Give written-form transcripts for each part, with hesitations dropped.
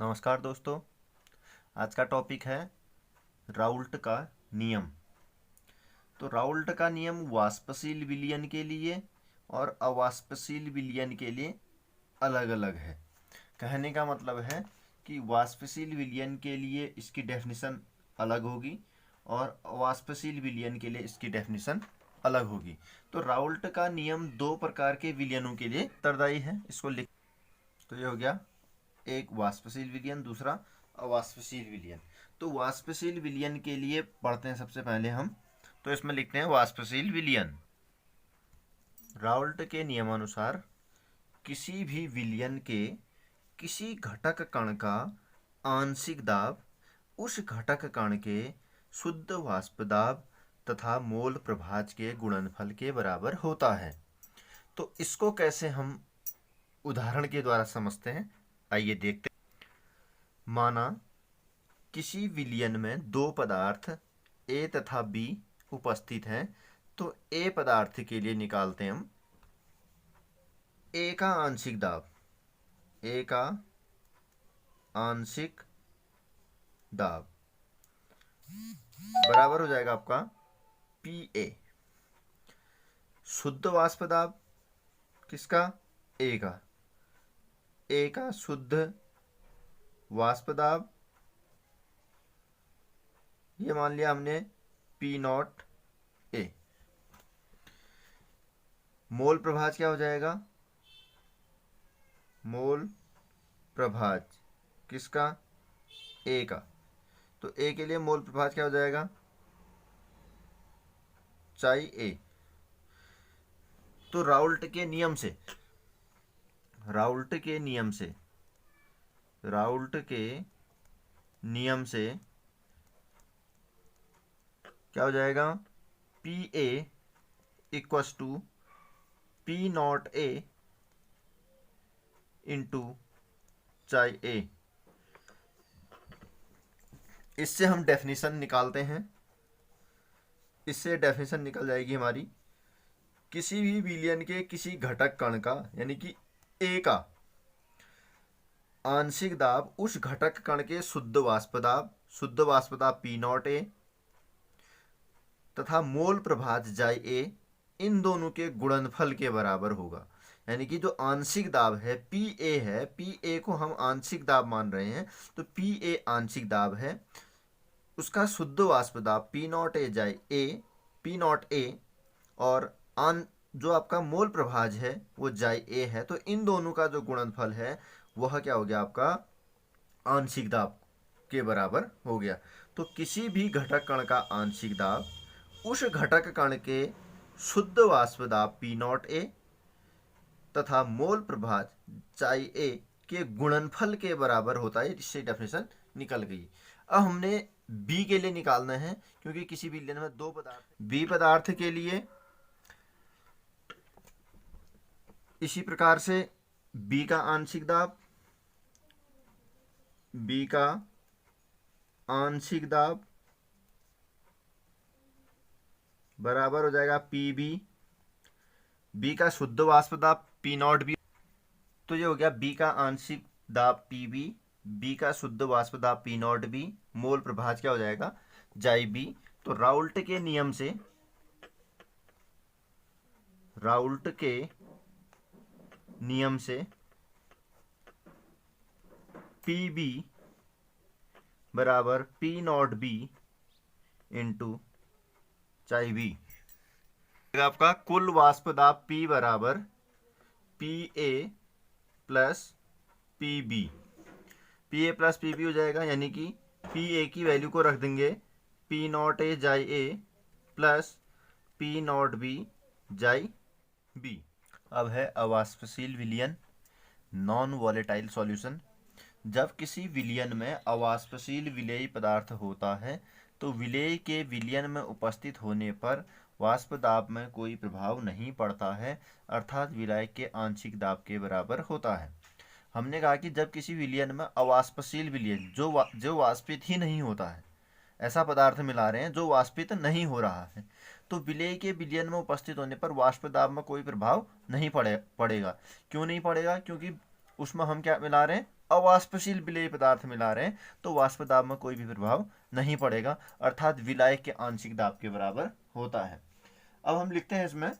नमस्कार दोस्तों। आज का टॉपिक है राउल्ट का नियम। तो राउल्ट का नियम वाष्पशील विलयन के लिए और अवाष्पशील विलयन के लिए अलग अलग है। कहने का मतलब है कि वाष्पशील विलयन के लिए इसकी डेफिनेशन अलग होगी और अवाष्पशील विलयन के लिए इसकी डेफिनेशन अलग होगी। तो राउल्ट का नियम दो प्रकार के विलयनों के लिए उत्तरदायी है। इसको लिख, तो ये हो गया एक वाष्पशील विलयन, दूसरा अवाष्पशील विलयन। तो वाष्पशील विलयन के लिए पढ़ते हैं सबसे पहले हम। तो इसमें लिखते हैं वाष्पशील विलयन। राउल्ट के नियमानुसार किसी भी विलयन के किसी घटक कण का आंशिक दाब उस घटक कण के शुद्ध वाष्प दाब तथा मोल प्रभाज के गुणनफल के बराबर होता है। तो इसको कैसे हम उदाहरण के द्वारा समझते हैं, आइए देखते हैं। माना किसी विलयन में दो पदार्थ ए तथा बी उपस्थित हैं। तो ए पदार्थ के लिए निकालते हैं हम ए का आंशिक दाब। ए का आंशिक दाब बराबर हो जाएगा आपका पी ए। शुद्ध वाष्प दाब किसका? ए का। ए का शुद्ध वाष्प दाब, ये मान लिया हमने पी नॉट ए। मोल प्रभाज क्या हो जाएगा? मोल प्रभाज किसका? ए का। तो ए के लिए मोल प्रभाज क्या हो जाएगा? चाई ए। तो राउल्ट के नियम से राउल्ट के नियम से क्या हो जाएगा? P A equals to P not A into chi A. इससे हम डेफिनेशन निकालते हैं। इससे डेफिनेशन निकल जाएगी हमारी, किसी भी विलयन के किसी घटक कण का यानी कि ए का आंशिक दाब उस घटक कण के शुद्ध वाष्प दाब पी नॉट ए तथा मोल प्रभाज जाई ए, इन दोनों के गुणनफल के बराबर होगा। यानी कि जो आंशिक दाब है पी ए है, पी ए को हम आंशिक दाब मान रहे हैं। तो पी ए आंशिक दाब है, उसका शुद्ध वाष्प दाब पी नॉट ए जाई ए, पी नॉट ए, और जो आपका मोल प्रभाज है वो जाई ए है। तो इन दोनों का जो गुणनफल है वह क्या हो गया? आपका आंशिक दाब के बराबर हो गया। तो किसी भी घटक कण का आंशिक दाब उस घटक कण के शुद्ध वाष्प दाब पी नॉट ए तथा मोल प्रभाज चाई ए के गुणनफल के बराबर होता है। इससे डेफिनेशन निकल गई। अब हमने बी के लिए निकालना है, क्योंकि किसी विलयन में दो पदार्थ। बी पदार्थ के लिए इसी प्रकार से बी का आंशिक दाब बराबर हो जाएगा पी बी। बी का शुद्ध वाष्प दाब पी नॉट बी। तो ये हो गया बी का आंशिक दाब पी बी, बी का शुद्ध वाष्प दाब पी नॉट बी, मोल प्रभाज क्या हो जाएगा? जाई बी। तो राउल्ट के नियम से पी बी बराबर P not B into chi B. आपका कुल वाष्प दाब P बराबर P A plus P B. P A plus P B हो जाएगा, यानी कि पी ए की वैल्यू को रख देंगे पी नॉट ए जाई ए प्लस पी नॉट बी जाई बी। अब है अवाष्पशील विलयन, नॉन वॉलेटाइल सॉल्यूशन। जब किसी विलयन में अवाष्पशील विलेयी पदार्थ होता है तो विलेय के विलयन में उपस्थित होने पर वाष्प दाब में कोई प्रभाव नहीं पड़ता है, अर्थात विलायक के आंशिक दाब के बराबर होता है। हमने कहा कि जब किसी विलयन में अवाष्पशील विलयन जो वाष्पित ही नहीं होता है, ऐसा पदार्थ मिला रहे हैं जो वाष्पित नहीं हो रहा है, तो विलेय के विलयन में उपस्थित होने पर वाष्प दाब में कोई प्रभाव नहीं पड़ेगा। क्यों नहीं पड़ेगा? क्योंकि उसमें हम क्या मिला रहे हैं, अवाष्पशील विलेय पदार्थ मिला रहे हैं, तो वाष्प दाब में कोई भी प्रभाव नहीं पड़ेगा, अर्थात विलायक के आंशिक दाब के बराबर होता है। अब हम लिखते हैं इसमें,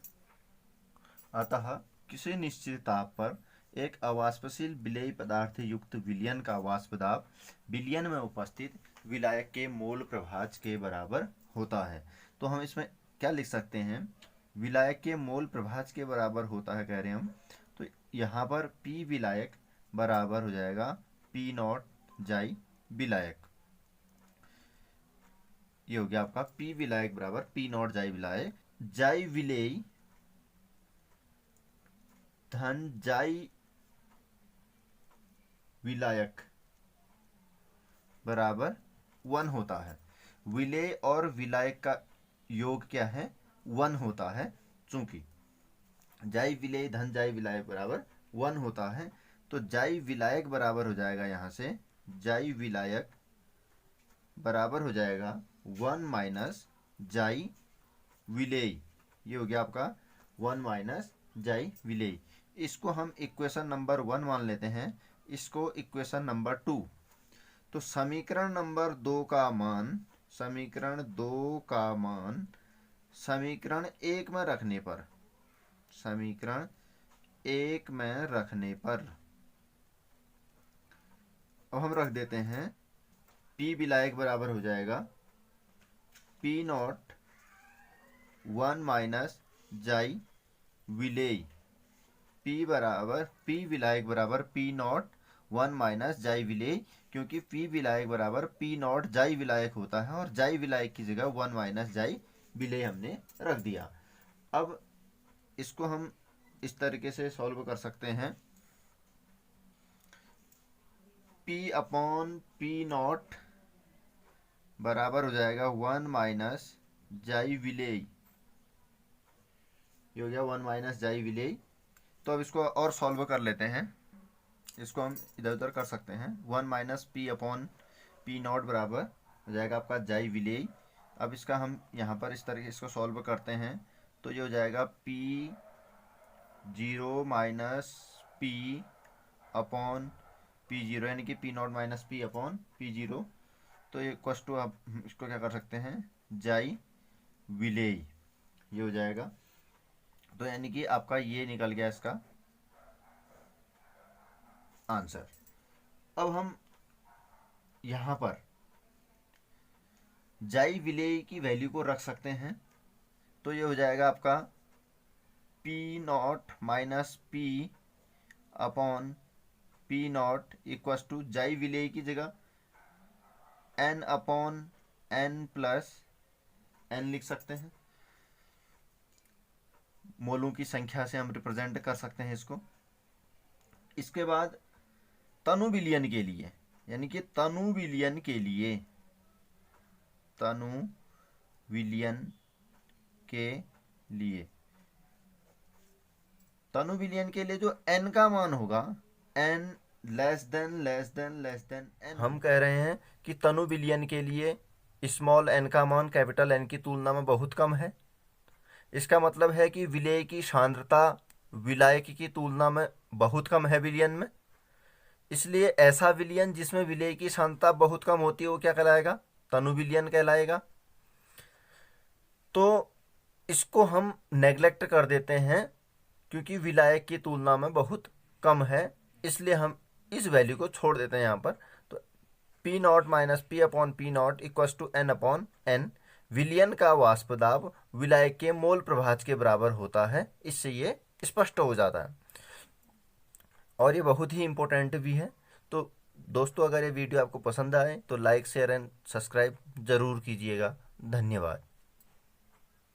अतः किसी निश्चित ताप पर एक अवाष्पशील विलेय पदार्थ युक्त विलयन का वाष्प दाब विलयन में उपस्थित विलायक के मोल प्रभाज के बराबर होता है। तो हम इसमें क्या लिख सकते हैं, विलायक के मोल प्रभाज के बराबर होता है कह रहे हैं हम, तो यहाँ पर P विलायक बराबर हो जाएगा P नॉट जाई विलायक। ये हो गया आपका P विलायक बराबर P नॉट जाई विलायक। जाई विलेय धन जाई विलायक बराबर 1 होता है। विलेय और विलायक का योग क्या है, 1 होता है। चूंकि जाई विलेय धन जाई विलायक बराबर 1 होता है, तो जाई विलायक बराबर हो जाएगा, यहाँ से जाई विलायक बराबर हो जाएगा 1 माइनस जाई विलेय। ये हो गया आपका 1 माइनस जाई विलेय। इसको हम इक्वेशन नंबर 1 मान लेते हैं, इसको इक्वेशन नंबर 2। तो समीकरण नंबर 2 का मान, समीकरण 2 का मान समीकरण 1 में रखने पर, समीकरण 1 में रखने पर अब हम रख देते हैं P विलायक बराबर हो जाएगा P नॉट 1 माइनस जाई विलेय। P विलायक बराबर P नॉट 1 माइनस जाई विलेय, क्योंकि P विलायक बराबर P नॉट जाई विलायक होता है और जाई विलायक की जगह 1 माइनस जाई विलेय हमने रख दिया। अब इसको हम इस तरीके से सॉल्व कर सकते हैं, P अपॉन P नॉट बराबर हो जाएगा 1 माइनस जाई विलेय। ये हो गया 1 माइनस जाई विलेय। तो अब इसको और सॉल्व कर लेते हैं, इसको हम इधर उधर कर सकते हैं। 1 minus P upon P not बराबर हो जाएगा आपका जाई विलेय। अब इसका हम यहाँ पर इस तरीके इसको सॉल्व करते हैं, तो ये हो जाएगा P0 minus P upon P0, यानी कि P not minus P upon P0। तो ये इक्वस टू, आप इसको क्या कर सकते हैं, जाई विलेय, ये हो जाएगा। तो यानी कि आपका ये निकल गया इसका आंसर। अब हम यहां पर जाई विलेय की वैल्यू को रख सकते हैं, तो ये हो जाएगा आपका P not minus P upon P not equals to जाई विलेय की जगह N upon N plus N लिख सकते हैं। मोलों की संख्या से हम रिप्रेजेंट कर सकते हैं इसको। इसके बाद तनु विलयन के लिए, यानी कि तनु विलयन के लिए, तनु विलयन के लिए, तनु विलयन के लिए जो n का मान होगा, n लेस देन n, हम कह रहे हैं कि तनु विलयन के लिए स्मॉल n का मान कैपिटल N की तुलना में बहुत कम है। इसका मतलब है कि विलेय की सांद्रता विलायक की तुलना में बहुत कम है विलयन में। इसलिए ऐसा विलयन जिसमें विलेय की सांद्रता बहुत कम होती है वो क्या कहलाएगा, तनु विलयन कहलाएगा। तो इसको हम नेग्लेक्ट कर देते हैं क्योंकि विलायक की तुलना में बहुत कम है, इसलिए हम इस वैल्यू को छोड़ देते हैं यहाँ पर। तो P not minus P upon P not equals to N upon N, विलयन का वाष्प दाब विलायक के मोल प्रभाज के बराबर होता है। इससे ये स्पष्ट हो जाता है और ये बहुत ही इम्पोर्टेंट भी है। तो दोस्तों, अगर ये वीडियो आपको पसंद आए तो लाइक शेयर एंड सब्सक्राइब ज़रूर कीजिएगा। धन्यवाद।